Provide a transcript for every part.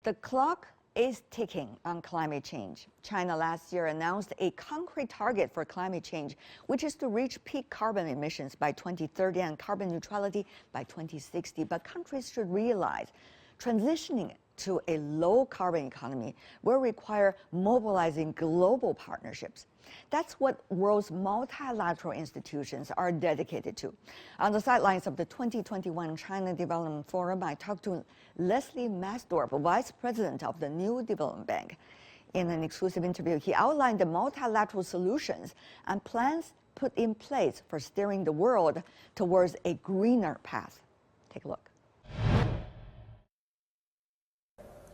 The clock is ticking on climate change. China last year announced a concrete target for climate change, which is to reach peak carbon emissions by 2030 and carbon neutrality by 2060. But countries should realize transitioning to a low-carbon economy will require mobilizing global partnerships. That's what world's multilateral institutions are dedicated to. On the sidelines of the 2021 China Development Forum, I talked to Leslie Maasdorp, Vice President of the New Development Bank. In an exclusive interview, he outlined the multilateral solutions and plans put in place for steering the world towards a greener path. Take a look.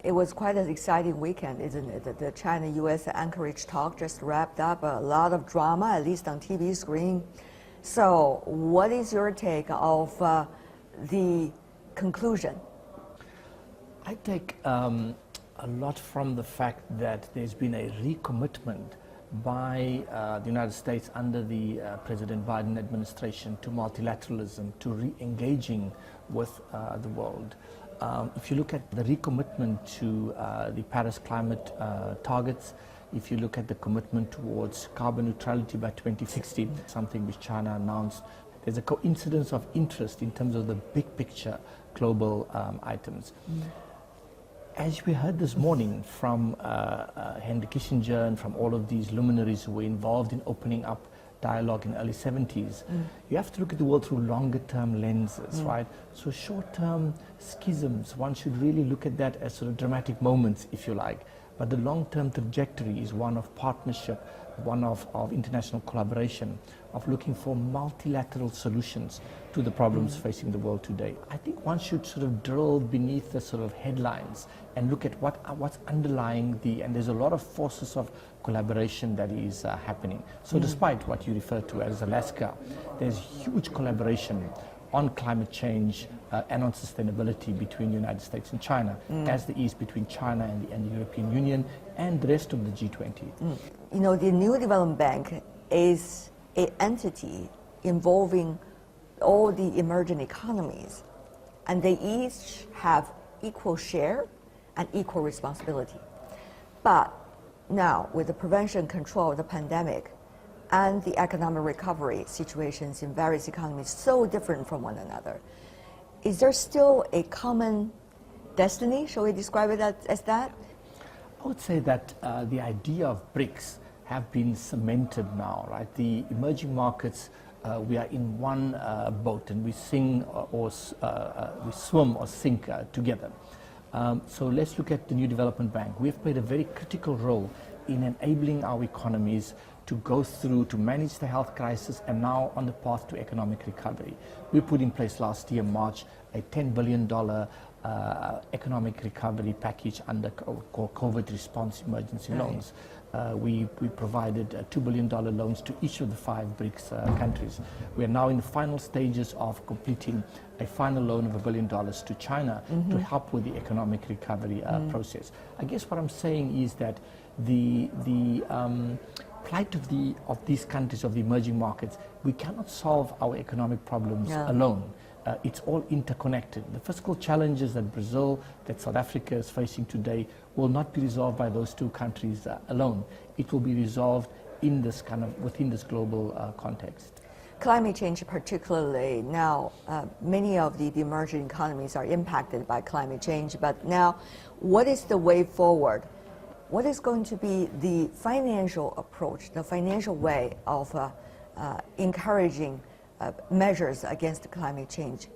It was quite an exciting weekend, isn't it? The China-US Anchorage talk just wrapped up. A lot of drama, at least on TV screen. So what is your take of the conclusion? I take a lot from the fact that there's been a recommitment by the United States under the President Biden administration to multilateralism, to re-engaging with the world. If you look at the recommitment to the Paris climate targets, if you look at the commitment towards carbon neutrality by 2060, something which China announced, there's a coincidence of interest in terms of the big picture global items. As we heard this morning from Henry Kissinger and from all of these luminaries who were involved in opening up dialogue in the early 70s, you have to look at the world through longer-term lenses, right? So short-term schisms, one should really look at that as sort of dramatic moments, if you like. But the long-term trajectory is one of partnership, one of international collaboration, of looking for multilateral solutions to the problems facing the world today. I think one should sort of drill beneath the sort of headlines and look at what's underlying and there's a lot of forces of collaboration that is happening. So despite what you refer to as Alaska, there's huge collaboration on climate change and on sustainability between the United States and China, as there is between China and the European Union and the rest of the G20. You know, the New Development Bank is an entity involving all the emerging economies, and they each have equal share and equal responsibility. But now, with the prevention and control of the pandemic and the economic recovery situations in various economies so different from one another, is there still a common destiny? Shall we describe it as that? I would say that the idea of BRICS have been cemented now, right? The emerging markets, we are in one boat and we sing we swim or sink together. So let's look at the New Development Bank. We have played a very critical role in enabling our economies to go through, to manage the health crisis, and now on the path to economic recovery. We put in place last year, March, a $10 billion economic recovery package under COVID response emergency loans. We provided $2 billion loans to each of the 5 BRICS countries. We are now in the final stages of completing a final loan of $1 billion to China to help with the economic recovery process. I guess what I'm saying is that the plight of these countries, of the emerging markets, we cannot solve our economic problems alone. It's all interconnected. The fiscal challenges that Brazil, that South Africa is facing today will not be resolved by those 2 countries alone. It will be resolved in this within this global context. Climate change particularly now, many of the emerging economies are impacted by climate change, but now what is the way forward? What is going to be the financial approach, the financial way of encouraging measures against climate change?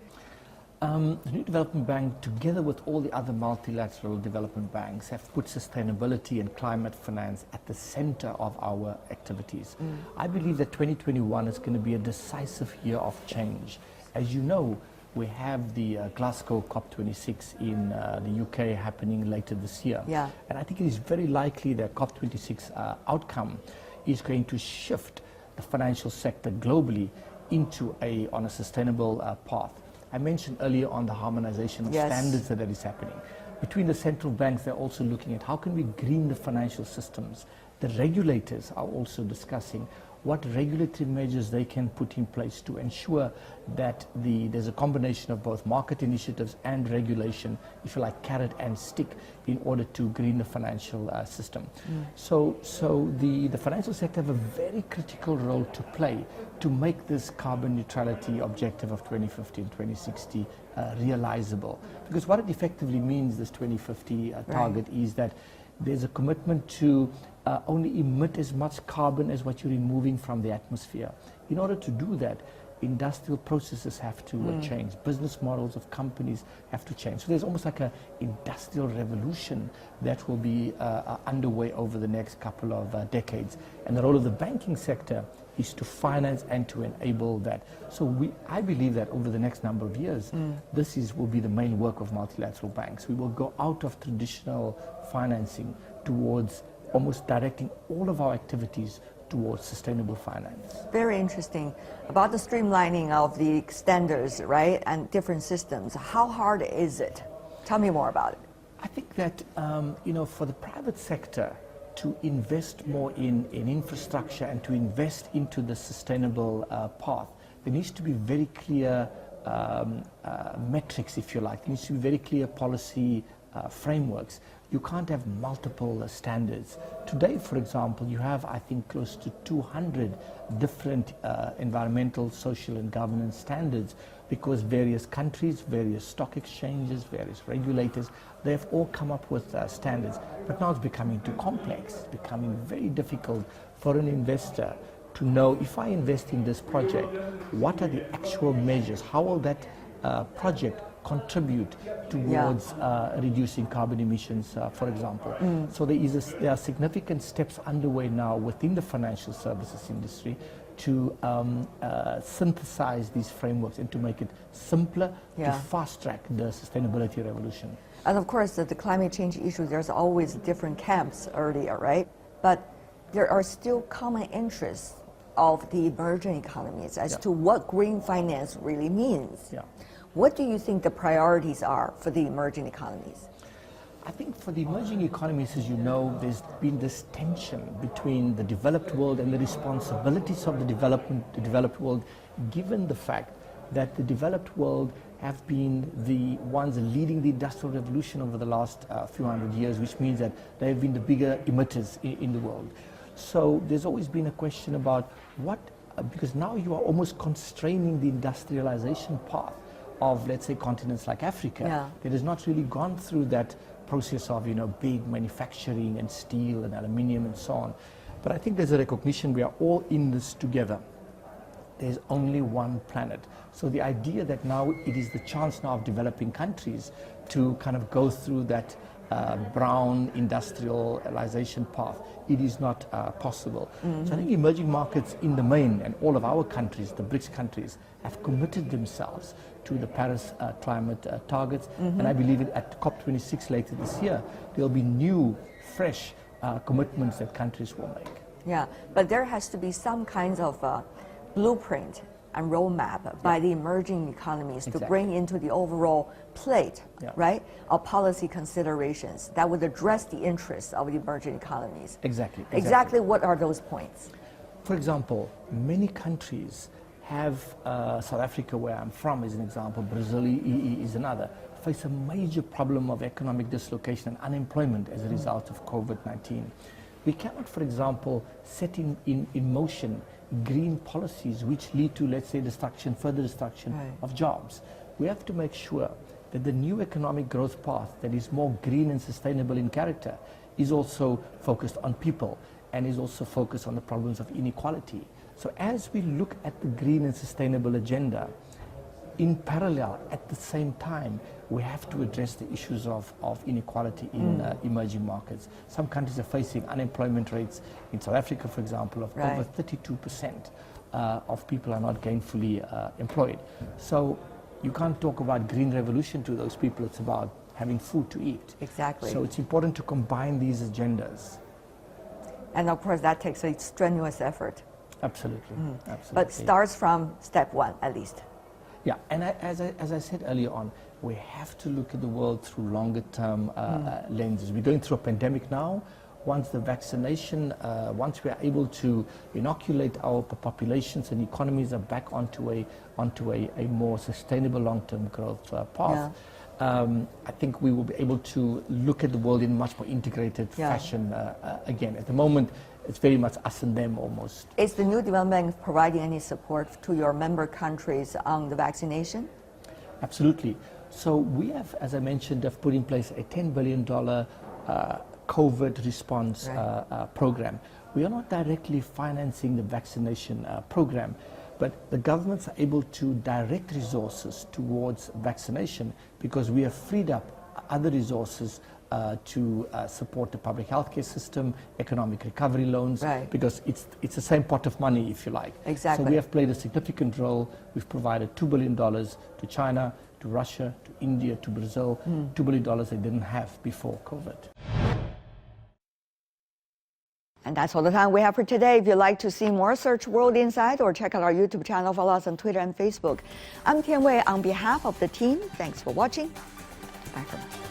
The New Development Bank, together with all the other multilateral development banks, have put sustainability and climate finance at the center of our activities. I believe that 2021 is going to be a decisive year of change. As you know, we have the Glasgow COP26 in the UK happening later this year. And I think it is very likely that COP26 outcome is going to shift the financial sector globally into on a sustainable path. I mentioned earlier on the harmonization of standards that is happening. Between the central banks, they're also looking at how can we green the financial systems. The regulators are also discussing what regulatory measures they can put in place to ensure that there's a combination of both market initiatives and regulation, if you like, carrot and stick, in order to green the financial system. So the financial sector have a very critical role to play to make this carbon neutrality objective of 2050 and 2060 realizable. Because what it effectively means, this 2050 target, is that there's a commitment to only emit as much carbon as what you're removing from the atmosphere. In order to do that, industrial processes have to change. Business models of companies have to change. So there's almost like an industrial revolution that will be underway over the next couple of decades. And the role of the banking sector is to finance and to enable that. So I believe that over the next number of years, this will be the main work of multilateral banks. We will go out of traditional financing towards almost directing all of our activities towards sustainable finance. Very interesting. About the streamlining of the standards, right, and different systems, how hard is it? Tell me more about it. I think that, for the private sector to invest more in infrastructure and to invest into the sustainable path, there needs to be very clear metrics, if you like. There needs to be very clear policy frameworks. You can't have multiple standards. Today, for example, you have, I think, close to 200 different environmental, social, and governance standards, because various countries, various stock exchanges, various regulators, they've all come up with standards. But now it's becoming too complex, it's becoming very difficult for an investor to know, if I invest in this project, what are the actual measures? How will that project contribute towards reducing carbon emissions, for example. So there are significant steps underway now within the financial services industry to synthesize these frameworks and to make it simpler, to fast-track the sustainability revolution. And of course, the climate change issue, there's always different camps earlier, right? But there are still common interests of the emerging economies as to what green finance really means. What do you think the priorities are for the emerging economies? I think for the emerging economies, as you know, there's been this tension between the developed world and the responsibilities of the developed world, given the fact that the developed world have been the ones leading the industrial revolution over the last few hundred years, which means that they've been the bigger emitters in the world. So there's always been a question about because now you are almost constraining the industrialization path of, let's say, continents like Africa, that has not really gone through that process of, big manufacturing and steel and aluminium and so on. But I think there's a recognition we are all in this together. There's only one planet. So the idea that now it is the chance now of developing countries to kind of go through that brown industrialization path, it is not possible. So I think emerging markets in the main, and all of our countries, the BRICS countries, have committed themselves to the Paris climate targets. And I believe at COP26 later this year, there'll be new, fresh commitments that countries will make. Yeah, but there has to be some kinds of blueprint and roadmap by the emerging economies to bring into the overall plate, right, of policy considerations that would address the interests of the emerging economies. Exactly what are those points? For example, many countries have, South Africa, where I'm from, is an example, Brazil is another, face a major problem of economic dislocation and unemployment as a result of COVID-19. We cannot, for example, set in motion green policies which lead to, let's say, further destruction of jobs. We have to make sure that the new economic growth path that is more green and sustainable in character is also focused on people and is also focused on the problems of inequality. So as we look at the green and sustainable agenda, in parallel, at the same time, we have to address the issues of inequality in emerging markets. Some countries are facing unemployment rates. In South Africa, for example, of over 32% of people are not gainfully employed. So you can't talk about green revolution to those people. It's about having food to eat. Exactly. So it's important to combine these agendas. And of course, that takes a strenuous effort. Absolutely. Absolutely. But starts from step one, at least. Yeah, and as I said earlier on, we have to look at the world through longer term lenses. We're going through a pandemic now. once the vaccination, once we are able to inoculate our populations and economies are back onto a more sustainable long-term growth path, I think we will be able to look at the world in a much more integrated fashion again. At the moment, it's very much us and them almost. Is the new development bank providing any support to your member countries on the vaccination? Absolutely. So we have, as I mentioned, have put in place a $10 billion COVID response program. We are not directly financing the vaccination program, but the governments are able to direct resources towards vaccination because we have freed up other resources to support the public healthcare system, economic recovery loans, because it's the same pot of money, if you like. Exactly. So we have played a significant role. We've provided $2 billion to China, to Russia, to India, to Brazil, $2 billion they didn't have before COVID. And that's all the time we have for today. If you'd like to see more, search World Insight or check out our YouTube channel. Follow us on Twitter and Facebook. I'm Tian Wei on behalf of the team. Thanks for watching. Bye for now.